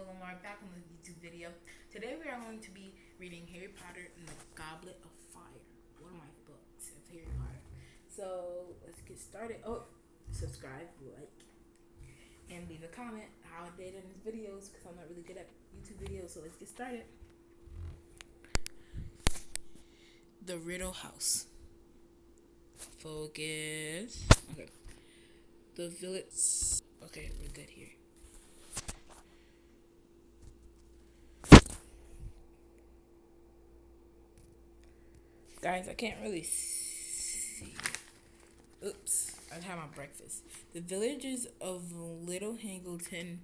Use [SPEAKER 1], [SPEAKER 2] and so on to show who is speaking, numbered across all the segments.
[SPEAKER 1] Lamar back on the YouTube video. Today we are going to be reading Harry Potter and the Goblet of Fire, one of my books of Harry Potter. So let's get started. Oh, subscribe, like, and leave a comment how I did in these videos because I'm not really good at YouTube videos. So let's get started. The Riddle House. Focus. Okay. The village. Okay, we're good here. Guys, I can't really see. Oops, I had my breakfast. The villagers of Little Hangleton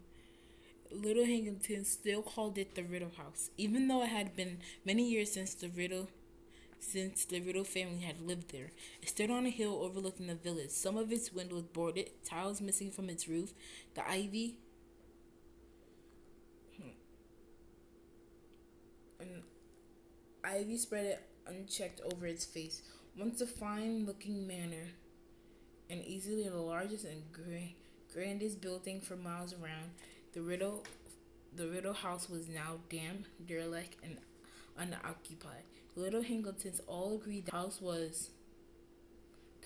[SPEAKER 1] still called it the Riddle House, even though it had been many years since the Riddle family had lived there. It stood on a hill overlooking the village. Some of its windows boarded, tiles missing from its roof. The ivy spread it unchecked over its face. Once a fine-looking manor, and easily the largest and grandest building for miles around, the Riddle House was now damp, derelict, and unoccupied. The Little Hingletons all agreed the house was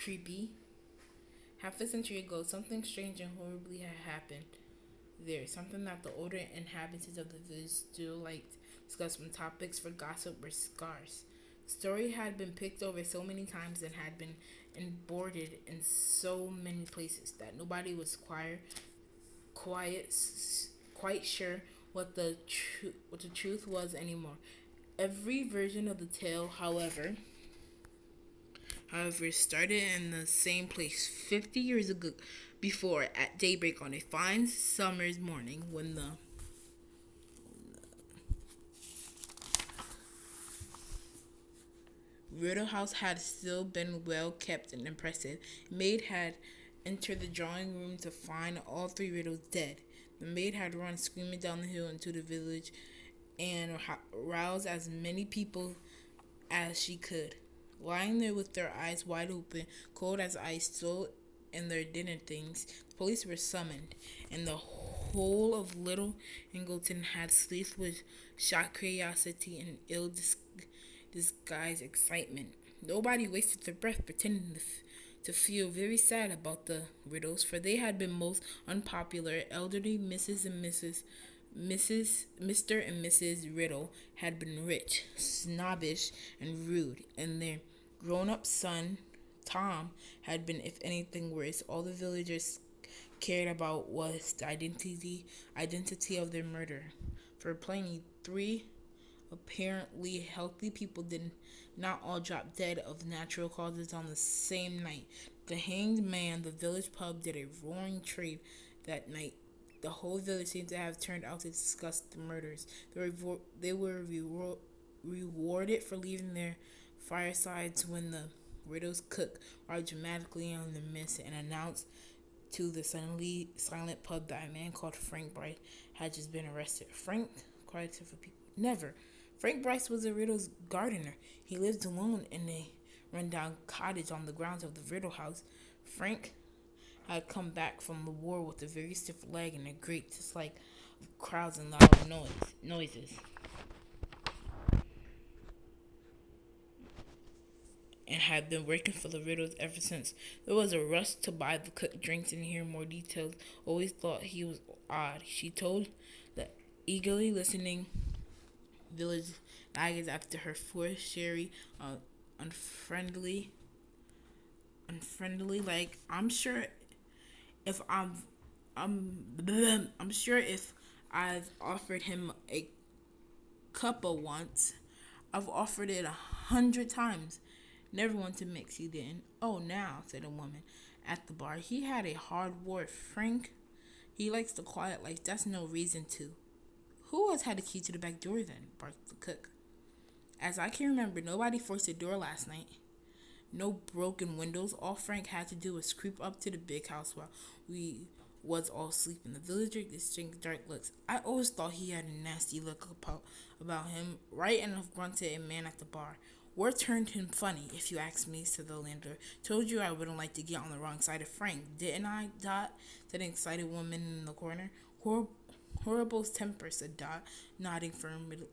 [SPEAKER 1] creepy. Half a century ago, something strange and horribly had happened there, something that the older inhabitants of the village still liked to discuss when topics for gossip were scarce. The story had been picked over so many times and had been boarded in so many places that nobody was quiet, quite sure what the truth was anymore. Every version of the tale, however, started in the same place 50 years ago before at daybreak on a fine summer's morning when the Riddle House had still been well kept and impressive. A maid had entered the drawing room to find all three riddles dead. The maid had run screaming down the hill into the village and roused as many people as she could. Lying there with their eyes wide open, cold as ice, still in their dinner things, the police were summoned, and the whole of Little Ingleton had slept with shocked curiosity and ill disguised excitement. Nobody wasted their breath pretending to feel very sad about the riddles, for they had been most unpopular. Elderly Mr. and Mrs. Riddle had been rich, snobbish, and rude, and their grown-up son, Tom, had been, if anything, worse. All the villagers cared about was the identity of their murderer. For plainly, three apparently healthy people did not all drop dead of natural causes on the same night. The hanged man, the village pub, did a roaring trade that night. The whole village seemed to have turned out to discuss the murders. They were rewarded for leaving their firesides when the riddles cook arrived dramatically on the mist and announced to the suddenly silent pub that a man called Frank Bright had just been arrested. Frank cried for people. Never. Frank Bryce was a Riddle's gardener. He lived alone in a rundown cottage on the grounds of the Riddle House. Frank had come back from the war with a very stiff leg and a great dislike of crowds and loud noises, and had been working for the Riddles ever since. There was a rush to buy the cooked drinks and hear more details. Always thought he was odd, she told the eagerly listening village daggers after her fourth sherry, unfriendly, like I'm sure if I've offered him a cuppa once, I've offered it 100 times. Never want to mix, he didn't. Oh, now, said a woman at the bar. He had a hard war, Frank. He likes the quiet life. That's no reason to. Who else had the key to the back door then? Barked the cook. As I can remember, nobody forced the door last night. No broken windows. All Frank had to do was creep up to the big house while we was all sleeping. The villager exchanged dark looks. I always thought he had a nasty look about him. Right enough, grunted a man at the bar. What turned him funny, if you ask me, said the landlord. Told you I wouldn't like to get on the wrong side of Frank, didn't I, Dot? Said an excited woman in the corner. Horrible temper, said Dot, nodding firmly.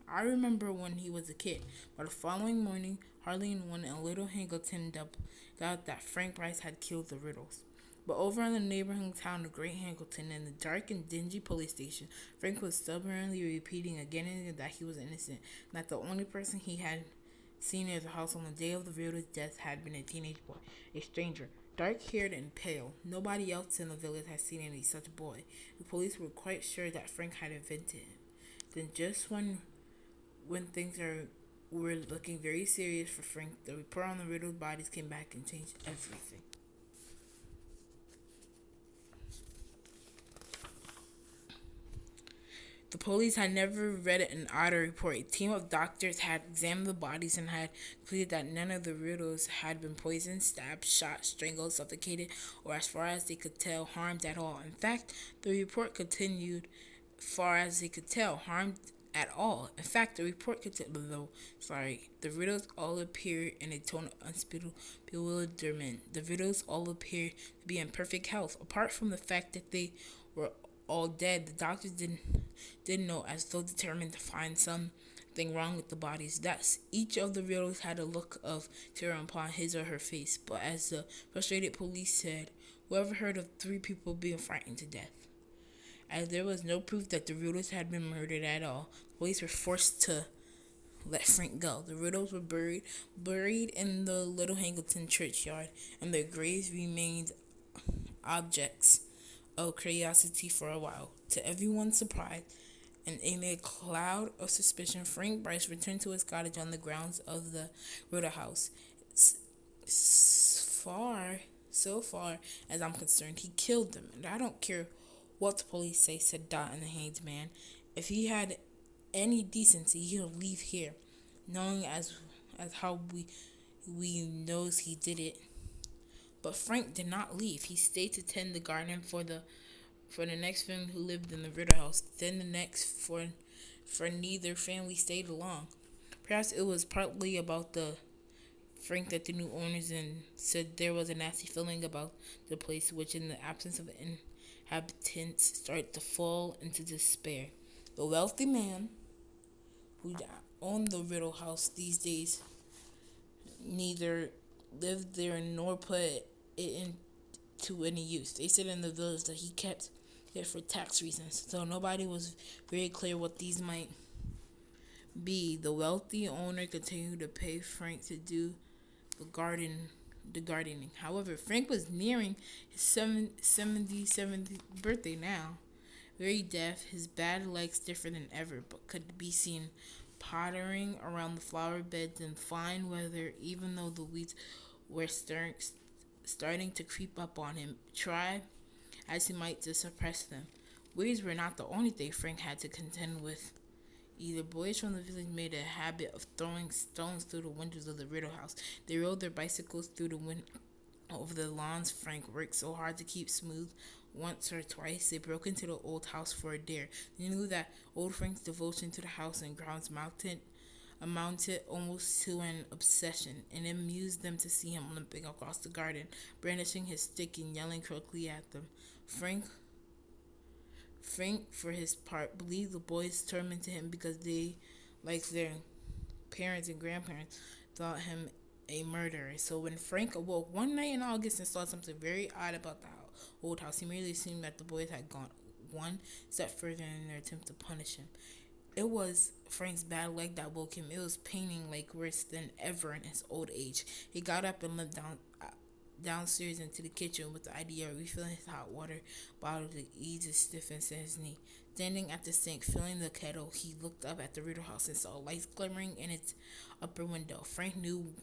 [SPEAKER 1] I remember when he was a kid, but the following morning, Harley and one and little Hangleton doubt that Frank Bryce had killed the Riddles. But over in the neighboring town of Great Hangleton, in the dark and dingy police station, Frank was stubbornly repeating again and again that he was innocent, and that the only person he had seen near the house on the day of the Riddle's death had been a teenage boy, a stranger, dark-haired and pale. Nobody else in the village had seen any such boy. The police were quite sure that Frank had invented him. Then, just when things were looking very serious for Frank, the report on the Riddle's bodies came back and changed everything. The police had never read an odder report. A team of doctors had examined the bodies and had concluded that none of the Riddles had been poisoned, stabbed, shot, strangled, suffocated, or, as far as they could tell, harmed at all. In fact, the report continued, far as they could tell, harmed at all. In fact, the report continued, the Riddles all appeared in a tone of unspeakable bewilderment. The Riddles all appeared to be in perfect health, apart from the fact that they were all dead. The doctors didn't know, as though determined to find something wrong with the bodies. Thus, each of the Riddles had a look of terror upon his or her face. But as the frustrated police said, whoever heard of 3 people being frightened to death? As there was no proof that the Riddles had been murdered at all, the police were forced to let Frank go. The Riddles were buried in the Little Hangleton churchyard, and their graves remained objects of curiosity for a while. To everyone's surprise, and in a cloud of suspicion, Frank Bryce returned to his cottage on the grounds of the Riddle house. So far as I'm concerned, he killed them, and I don't care what the police say, said Dot and the hanged man. If he had any decency, he'll leave here, knowing as how we knows he did it. But Frank did not leave. He stayed to tend the garden for the next family who lived in the Riddle house. Then the next for neither family stayed long. Perhaps it was partly about the Frank that the new owners said there was a nasty feeling about the place, which in the absence of inhabitants started to fall into despair. The wealthy man who owned the Riddle house these days neither lived there nor put it into any use. They said in the village that he kept it for tax reasons, so nobody was very clear what these might be. The wealthy owner continued to pay Frank to do the gardening. However, Frank was nearing his 77th birthday now. Very deaf, his bad legs stiffer than ever, but could be seen pottering around the flower beds in fine weather, even though the weeds were starting to creep up on him, try as he might to suppress them. Weeds were not the only thing Frank had to contend with. Either boys from the village made a habit of throwing stones through the windows of the Riddle house. They rode their bicycles through the over the lawns Frank worked so hard to keep smooth. Once or twice, they broke into the old house for a dare. They knew that old Frank's devotion to the house and grounds amounted almost to an obsession, and it amused them to see him limping across the garden, brandishing his stick and yelling croakily at them. Frank, for his part, believed the boys tormented him because they, like their parents and grandparents, thought him a murderer. So when Frank awoke one night in August and saw something very odd about the old house, he merely assumed that the boys had gone one step further in their attempt to punish him. It was Frank's bad leg that woke him. It was paining like worse than ever in his old age. He got up and limped downstairs into the kitchen with the idea of refilling his hot water bottle to ease his stiffness in his knee. Standing at the sink, filling the kettle, he looked up at the Riddle house and saw lights glimmering in its upper window. Frank knew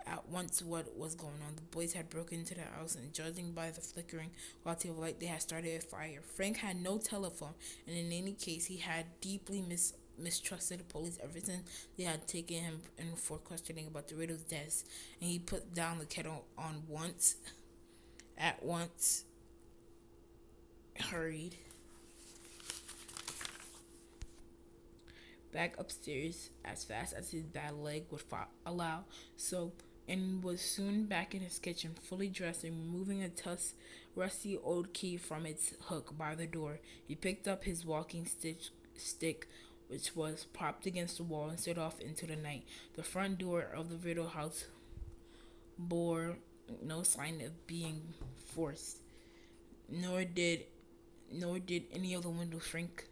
[SPEAKER 1] at once what was going on. The boys had broken into the house, and judging by the flickering quality of light, they had started a fire. Frank had no telephone, and in any case, he had deeply mistrusted the police ever since they had taken him in for questioning about the Riddle's death, and he put down the kettle at once, hurried back upstairs as fast as his bad leg would allow. So and was soon back in his kitchen, fully dressed and removing a tough, rusty old key from its hook by the door. He picked up his stick, which was propped against the wall, and set off into the night. The front door of the Riddle house bore no sign of being forced, nor did any of the windows. Frank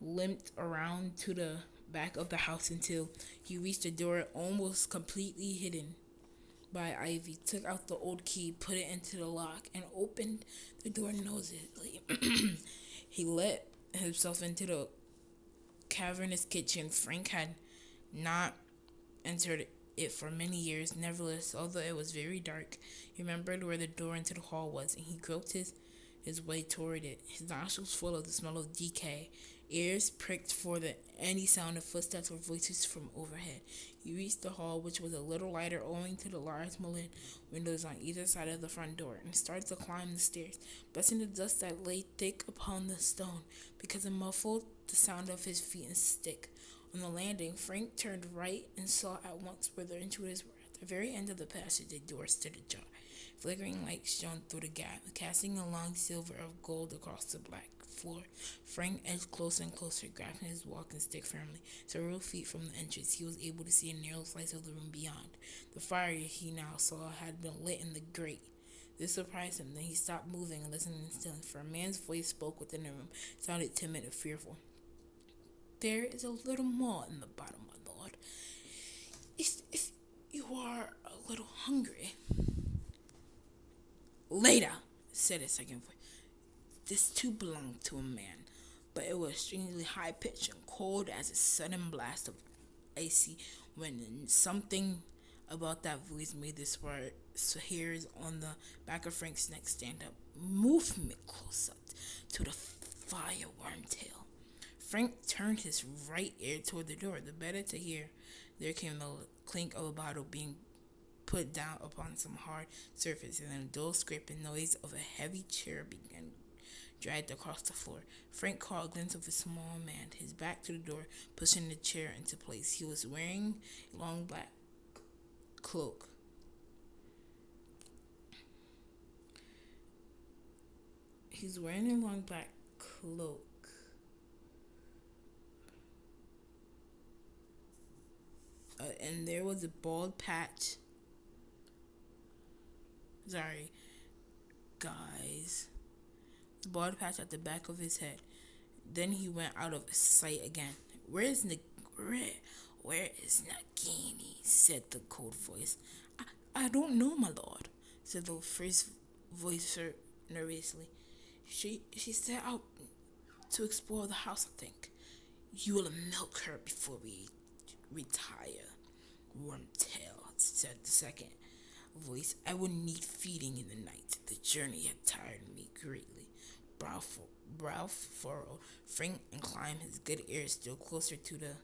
[SPEAKER 1] limped around to the back of the house until he reached a door almost completely hidden by ivy, took out the old key, put it into the lock, and opened the door noiselessly. He let himself into the cavernous kitchen. Frank had not entered it for many years. Nevertheless, although it was very dark, he remembered where the door into the hall was, and he groped his way toward it, his nostrils full of the smell of decay, ears pricked for any sound of footsteps or voices from overhead. He reached the hall, which was a little lighter owing to the large mullioned windows on either side of the front door, and started to climb the stairs, blessing the dust that lay thick upon the stone, because it muffled the sound of his feet and stick. On the landing, Frank turned right and saw at once where the intruders were. At the very end of the passage, the door stood ajar. Flickering light shone through the gap, casting a long silver of gold across the black floor. Frank edged closer and closer, grasping his walking stick firmly. Several feet from the entrance, he was able to see a narrow slice of the room beyond. The fire he now saw had been lit in the grate. This surprised him. Then he stopped moving and listened in stillness, for a man's voice spoke within the room. It sounded timid and fearful. "There is a little more in the bottom, my lord. If you are a little hungry." "Later," said a second voice. This too belonged to a man, but it was strangely high-pitched and cold as a sudden blast of icy wind, and something about that voice made the hairs on the back of Frank's neck stand up. "Move me closer to the fire, Wormtail." Frank turned his right ear toward the door, the better to hear. There came the clink of a bottle being put down upon some hard surface, and then a dull scraping noise of a heavy chair began dragged across the floor. Frank caught a glimpse of a small man, his back to the door, pushing the chair into place. He was wearing a long black cloak. He's wearing a long black cloak. And there was a bald patch. Sorry, guys. The bald patch at the back of his head. Then he went out of sight again. Where is Nagini?" said the cold voice. I don't know, my lord," said the first voice nervously. She set out to explore the house, I think. "You will milk her before we retire, Wormtail," said the second voice. "I will need feeding in the night. The journey had tired me greatly." Brow furrowed, Frank inclined his good ear still closer to the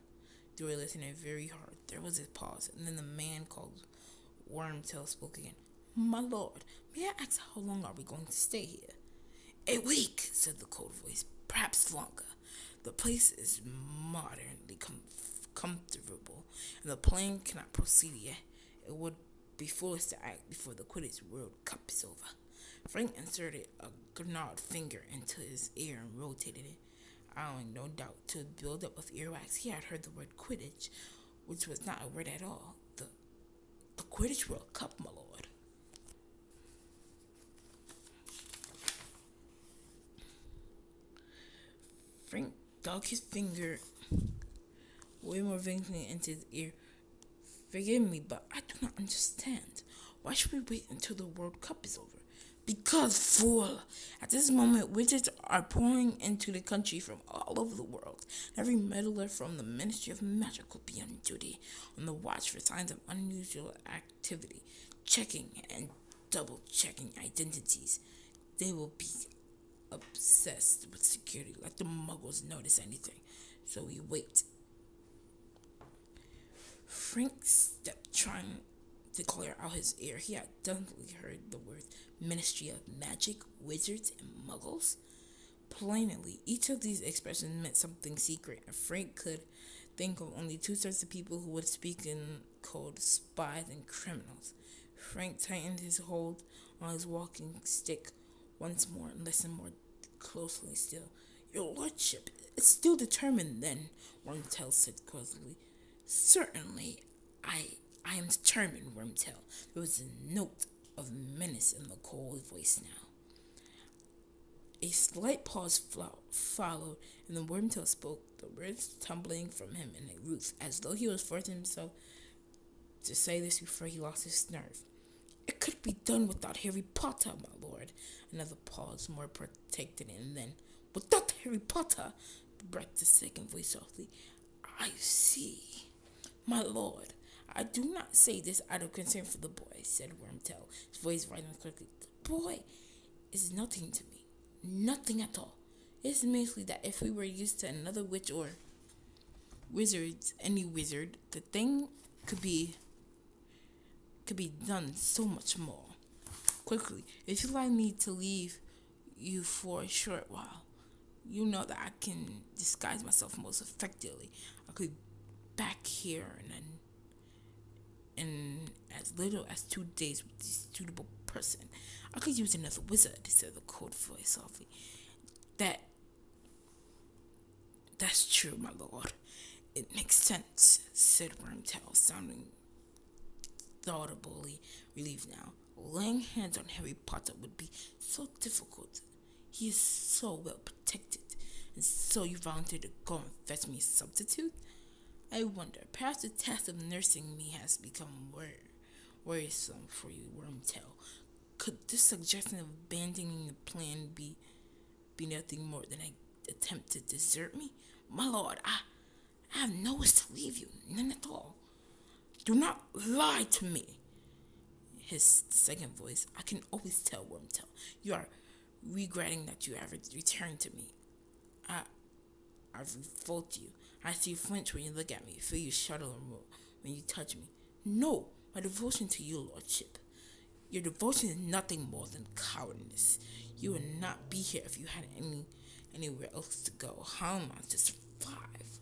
[SPEAKER 1] door, listening very hard. There was a pause, and then the man called Wormtail spoke again. "My lord, may I ask how long are we going to stay here?" "A week," said the cold voice. "Perhaps longer. The place is moderately comfortable, and the plane cannot proceed yet. It would be foolish to act before the Quidditch World Cup is over." Frank inserted a gnawed finger into his ear and rotated it, allowing no doubt to build up with earwax. He had heard the word Quidditch, which was not a word at all. The Quidditch World Cup, my lord. Frank dug his finger way more vigorously into his ear. "Forgive me, but I do not understand. Why should we wait until the World Cup is over?" "Because, fool, at this moment wizards are pouring into the country from all over the world. Every meddler from the Ministry of Magic will be on duty, on the watch for signs of unusual activity, checking and double-checking identities. They will be obsessed with security. Let the muggles notice anything. So we wait." Frank stepped, trying to clear out his ear. He had definitely heard the words Ministry of Magic, Wizards, and Muggles. Plainly, each of these expressions meant something secret, and Frank could think of only two sorts of people who would speak in called spies and criminals. Frank tightened his hold on his walking stick once more and listened more closely still. Your lordship is still determined then, Wormtail said coldly. Certainly, I am determined, Wormtail. There was a note of menace in the cold voice now. A slight pause followed, and the Wormtail spoke, the words tumbling from him in a roof, as though he was forcing himself to say this before he lost his nerve. It could be done without Harry Potter, my lord. Another pause, more protected, and then, without Harry Potter, breathed the second voice softly. I see. My lord, I do not say this out of concern for the boy, said Wormtail, his voice rising quickly. The boy is nothing to me. Nothing at all. It's mostly that if we were used to another witch or any wizard, the thing could be done so much more quickly. If you like me to leave you for a short while, you know that I can disguise myself most effectively. I could be back here in as little as 2 days with this suitable person. I could use another wizard, said the cold voice softly. That's true, my lord. It makes sense, said Wormtail, sounding audibly relieved now. Laying hands on Harry Potter would be so difficult. He is so well protected. And so you volunteered to go and fetch me a substitute? I wonder, perhaps the task of nursing me has become worrisome for you, Wormtail. Could this suggestion of abandoning the plan be nothing more than an attempt to desert me? My lord, I have no wish to leave you, none at all. Do not lie to me, hissed the second voice. I can always tell, Wormtail. You are regretting that you ever returned to me. I've revolted you. I see you flinch when you look at me, feel you shudder when you touch me. No, my devotion to you, lordship. Your devotion is nothing more than cowardice. You would not be here if you had anywhere else to go. How am I to survive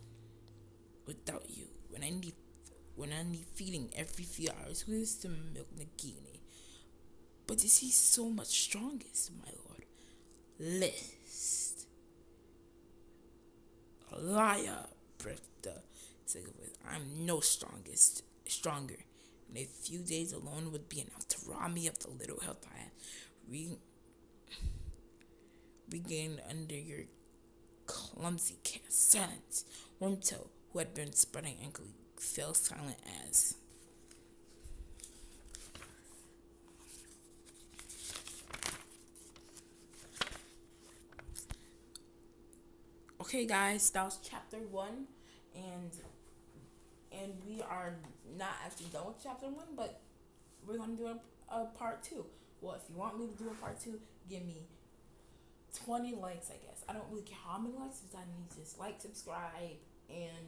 [SPEAKER 1] without you? When I need feeding every few hours, who is to milk Nagini? But is he so much strongest, my lord? List. A liar, breathed the second voice. I'm no stronger. And a few days alone would be enough to rob me of the little health I have regained under your clumsy cast. Silence. Wormtail, who had been spreading ankly, fell silent as okay, guys, that was chapter 1, and we are not actually done with chapter 1, but we're gonna do a part 2. Well, if you want me to do a part 2, give me 20 likes, I guess. I don't really care how many likes, because I need to just like, subscribe, and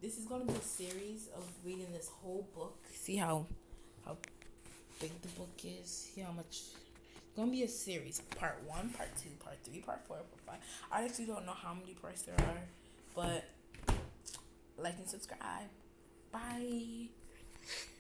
[SPEAKER 1] this is gonna be a series of reading this whole book. See how big the book is. See how much. It's gonna be a series. Part 1, part 2, part 3, part 4, part 5. I actually don't know how many parts there are, but like and subscribe. Bye.